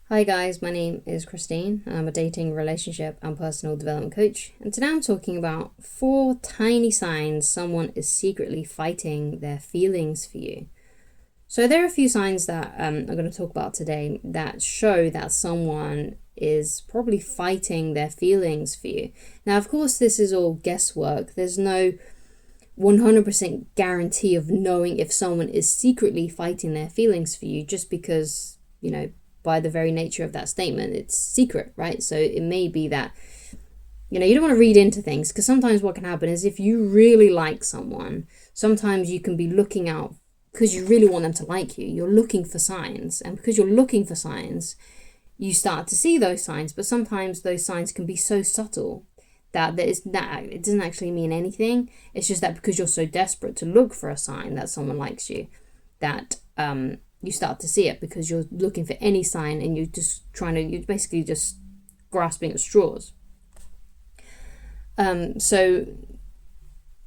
Hi guys, my name is Christine. I'm a dating, relationship, and personal development coach. And today I'm talking about 4 tiny signs someone is secretly fighting their feelings for you. So there are a few signs that I'm going to talk about today that show that someone is probably fighting their feelings for you. Now, of course, this is all guesswork. There's no 100% guarantee of knowing if someone is secretly fighting their feelings for you just because, by the very nature of that statement, it's secret, right? So it may be that, you don't want to read into things, because sometimes what can happen is if you really like someone, sometimes you can be looking out because you really want them to like you. You're looking for signs, and because you're looking for signs, you start to see those signs, but sometimes those signs can be so subtle that it doesn't actually mean anything. It's just that because you're so desperate to look for a sign that someone likes you, that you start to see it because you're looking for any sign, and you're basically just grasping at straws. So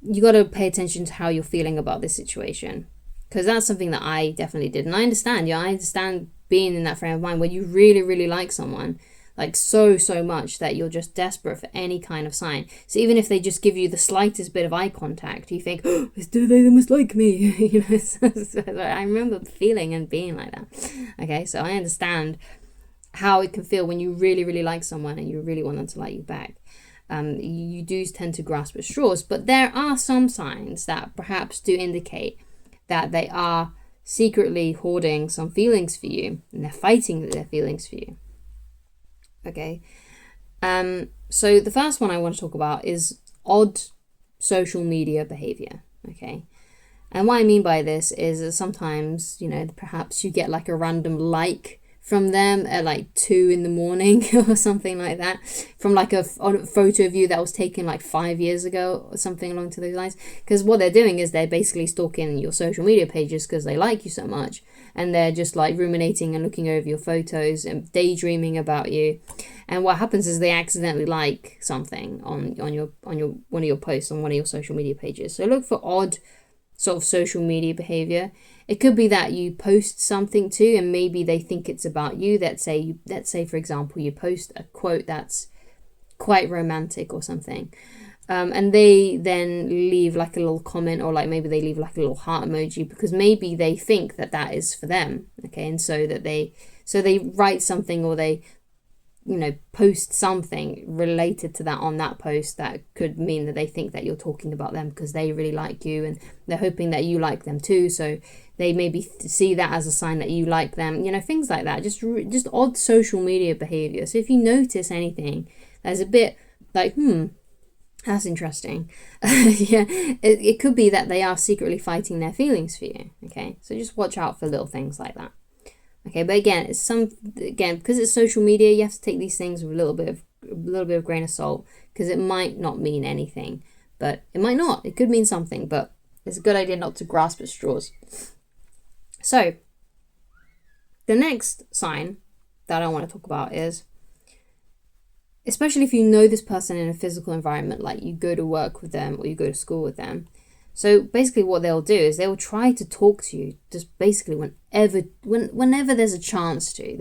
you got to pay attention to how you're feeling about this situation, because that's something that I definitely did. And I understand being in that frame of mind where you really, really like someone, like so much that you're just desperate for any kind of sign. So even if they just give you the slightest bit of eye contact, you think, oh, they must like me. So I remember feeling and being like that. Okay, so I understand how it can feel when you really, really like someone and you really want them to like you back. You do tend to grasp at straws, but there are some signs that perhaps do indicate that they are secretly hoarding some feelings for you, and they're fighting their feelings for you. Okay, so the first one I want to talk about is odd social media behavior. Okay, and what I mean by this is that sometimes, perhaps you get like a random like from them at like 2 a.m. or something like that, from like a photo of you that was taken like 5 years ago or something along to those lines. Because what they're doing is they're basically stalking your social media pages because they like you so much, and they're just like ruminating and looking over your photos and daydreaming about you. And what happens is they accidentally like something on your one of your posts on one of your social media pages. So look for odd sort of social media behavior. It could be that you post something too, and maybe they think it's about you. Let's say for example, you post a quote that's quite romantic or something, and they then leave like a little comment, or like maybe they leave like a little heart emoji because maybe they think that is for them. Okay, and so they write something, or they post something related to that on that post that could mean that they think that you're talking about them because they really like you, and they're hoping that you like them too. So they maybe see that as a sign that you like them, things like that. Just odd social media behavior. So if you notice anything that's a bit like, that's interesting. Yeah, it could be that they are secretly fighting their feelings for you. Okay, so just watch out for little things like that. Okay, but again, because it's social media, you have to take these things with a little bit of grain of salt, because it might not mean anything, but it might not. It could mean something, but it's a good idea not to grasp at straws. So the next sign that I want to talk about is, especially if you know this person in a physical environment, like you go to work with them or you go to school with them. So basically what they'll do is they'll try to talk to you just basically whenever there's a chance to.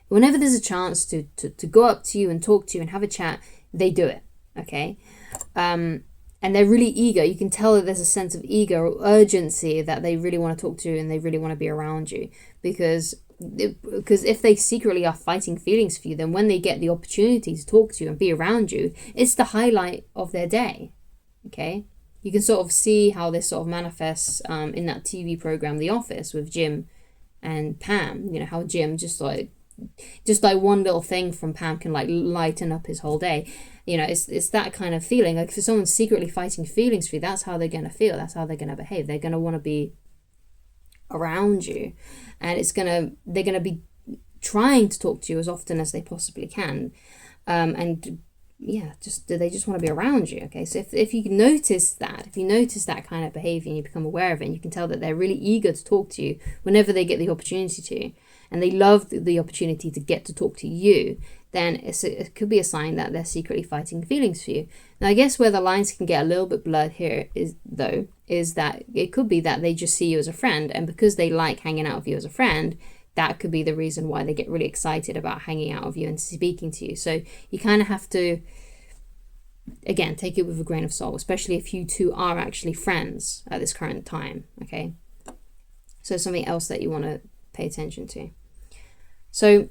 Whenever there's a chance to go up to you and talk to you and have a chat, they do it. Okay, and they're really eager. You can tell that there's a sense of eager or urgency, that they really want to talk to you and they really want to be around you, because if they secretly are fighting feelings for you, then when they get the opportunity to talk to you and be around you, it's the highlight of their day. Okay, you can sort of see how this sort of manifests in that TV program The Office with Jim and Pam. How Jim just like one little thing from Pam can like lighten up his whole day. It's that kind of feeling. Like, if someone's secretly fighting feelings for you, that's how they're going to feel. That's how they're going to behave. They're going to want to be around you, and they're going to be trying to talk to you as often as they possibly can. And yeah, they just want to be around you. Okay, so if you notice that kind of behavior and you become aware of it, and you can tell that they're really eager to talk to you whenever they get the opportunity to, and they love the opportunity to get to talk to you, then it could be a sign that they're secretly fighting feelings for you. Now, I guess where the lines can get a little bit blurred here is that it could be that they just see you as a friend, and because they like hanging out with you as a friend, that could be the reason why they get really excited about hanging out with you and speaking to you. So you kind of have to, again, take it with a grain of salt, especially if you two are actually friends at this current time, okay? So something else that you want to pay attention to. So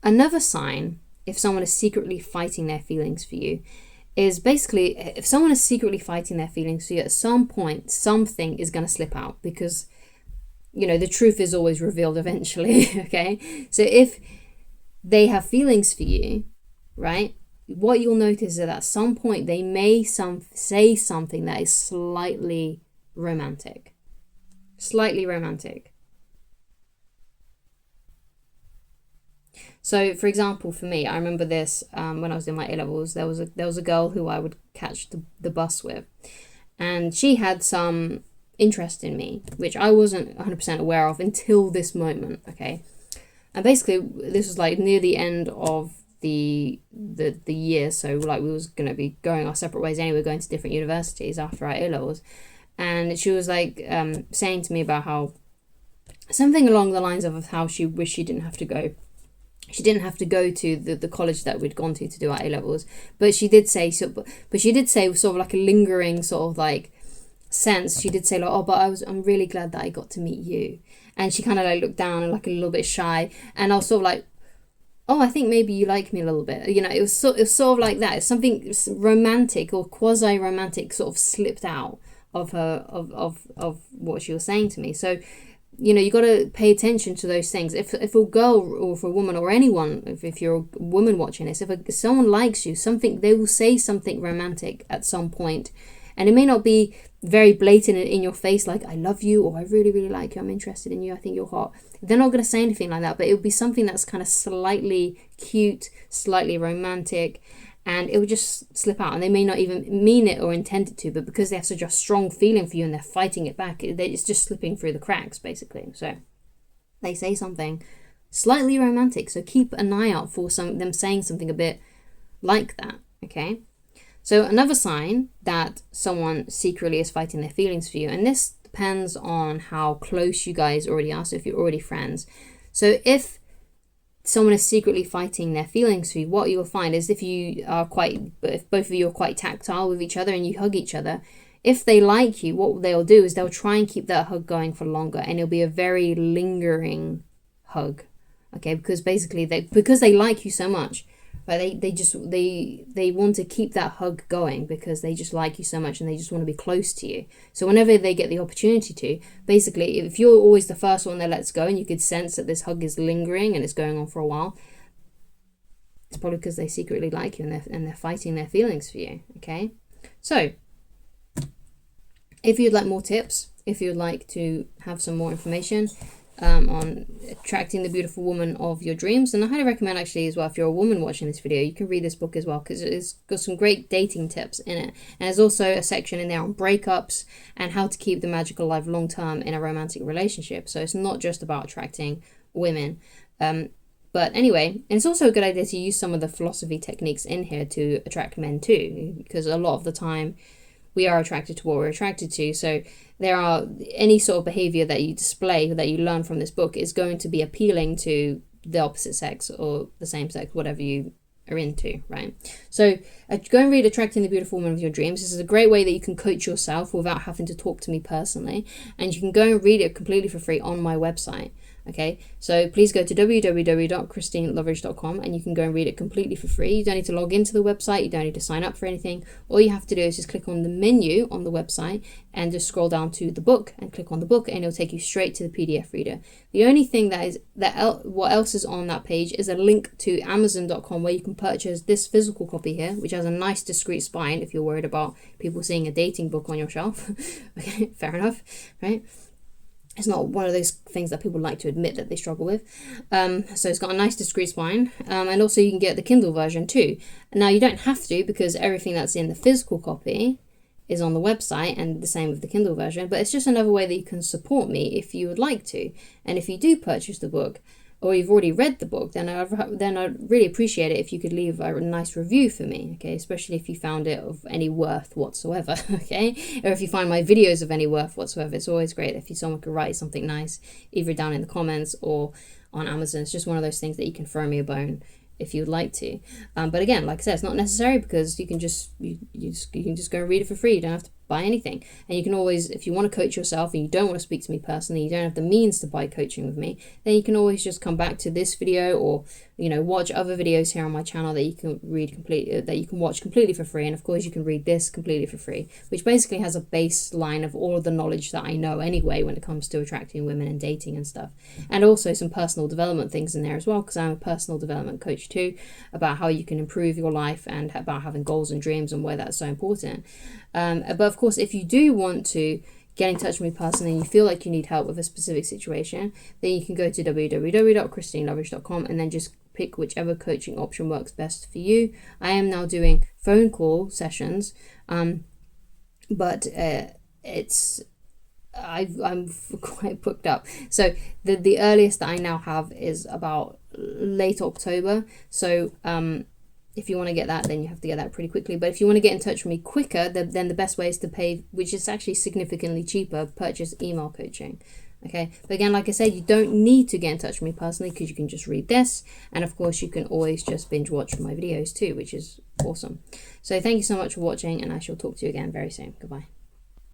another sign, if someone is secretly fighting their feelings for you, is basically, if someone is secretly fighting their feelings for you, at some point, something is going to slip out, because, you know, the truth is always revealed eventually, okay? So if they have feelings for you, right, what you'll notice is that at some point they may say something that is slightly romantic. Slightly romantic. So, for example, for me, I remember this when I was in my A-levels. There was a girl who I would catch the bus with, and she had some interest in me, which I wasn't 100% aware of until this moment, okay? And basically, this was like near the end of the year, so like we was going to be going our separate ways anyway, going to different universities after our A-levels, and she was like saying to me about how, something along the lines of how she wished she didn't have to go. She didn't have to go to the college that we'd gone to do our A-levels, but she did say so. But she did say sort of like a lingering sort of like sense. She did say like, oh, but I'm really glad that I got to meet you. And she kind of like looked down and like a little bit shy, and I was sort of like, oh, I think maybe you like me a little bit. You know, it was sort of like that. It's something romantic or quasi-romantic sort of slipped out of her of what she was saying to me. So, you know, you got to pay attention to those things. If a girl or if a woman or anyone, if you're a woman watching this, if someone likes you, they will say something romantic at some point, and it may not be very blatant in your face, like I love you, or I really, really like you, I'm interested in you, I think you're hot. They're not going to say anything like that, but it would be something that's kind of slightly cute, slightly romantic, and it would just slip out, and they may not even mean it or intend it to, but because they have such a strong feeling for you and they're fighting it back, it's just slipping through the cracks, basically. So they say something slightly romantic, so keep an eye out for them saying something a bit like that, okay? So another sign that someone secretly is fighting their feelings for you, and this depends on how close you guys already are, so if you're already friends. So if someone is secretly fighting their feelings for you, what you'll find is if both of you are quite tactile with each other and you hug each other, if they like you, what they'll do is they'll try and keep that hug going for longer, and it'll be a very lingering hug, okay? Because basically because they like you so much, but they want to keep that hug going because they just like you so much and they just want to be close to you. So whenever they get the opportunity to, basically, if you're always the first one that lets go and you could sense that this hug is lingering and it's going on for a while, it's probably because they secretly like you and they're fighting their feelings for you, okay? So if you'd like more tips, if you'd like to have some more information on attracting the beautiful woman of your dreams, and I highly recommend actually as well, if you're a woman watching this video, you can read this book as well, because it's got some great dating tips in it, and there's also a section in there on breakups and how to keep the magic alive long term in a romantic relationship. So it's not just about attracting women, but anyway, and it's also a good idea to use some of the philosophy techniques in here to attract men too, because a lot of the time we are attracted to what we're attracted to. So there are any sort of behavior that you display, that you learn from this book, is going to be appealing to the opposite sex or the same sex, whatever you are into, right? So go and read Attracting the Beautiful Woman of Your Dreams. This is a great way that you can coach yourself without having to talk to me personally, and you can go and read it completely for free on my website. Okay, so please go to www.christineloveridge.com and you can go and read it completely for free. You don't need to log into the website, you don't need to sign up for anything. All you have to do is just click on the menu on the website and just scroll down to the book and click on the book, and it'll take you straight to the PDF reader. The only thing what else is on that page is a link to Amazon.com where you can purchase this physical copy here, which has a nice discreet spine if you're worried about people seeing a dating book on your shelf. Okay, fair enough, right? It's not one of those things that people like to admit that they struggle with. So it's got a nice discreet spine. And also you can get the Kindle version too. Now you don't have to, because everything that's in the physical copy is on the website, and the same with the Kindle version. But it's just another way that you can support me if you would like to. And if you do purchase the book, or you've already read the book, then I'd really appreciate it if you could leave a nice review for me, okay? Especially if you found it of any worth whatsoever, okay? Or if you find my videos of any worth whatsoever. It's always great if someone could write something nice, either down in the comments or on Amazon. It's just one of those things that you can throw me a bone if you'd like to. But again, like I said, it's not necessary, because you can just you can just go and read it for free. You don't have to buy anything. And you can always, if you want to coach yourself and you don't want to speak to me personally, you don't have the means to buy coaching with me, then you can always just come back to this video, or watch other videos here on my channel that you can watch completely for free. And of course you can read this completely for free, which basically has a baseline of all of the knowledge that I know anyway when it comes to attracting women and dating and stuff, and also some personal development things in there as well, because I'm a personal development coach too, about how you can improve your life and about having goals and dreams and why that's so important. But of course, if you do want to get in touch with me personally and you feel like you need help with a specific situation, then you can go to www.christineloveridge.com and then just pick whichever coaching option works best for you. I am now doing phone call sessions, but I'm quite booked up. So the earliest that I now have is about late October. So if you want to get that, then you have to get that pretty quickly. But if you want to get in touch with me quicker, then the best way is to pay, which is actually significantly cheaper, purchase email coaching. Okay, but again, like I said, you don't need to get in touch with me personally, because you can just read this, and of course you can always just binge watch my videos too, which is awesome. So thank you so much for watching, and I shall talk to you again very soon. Goodbye.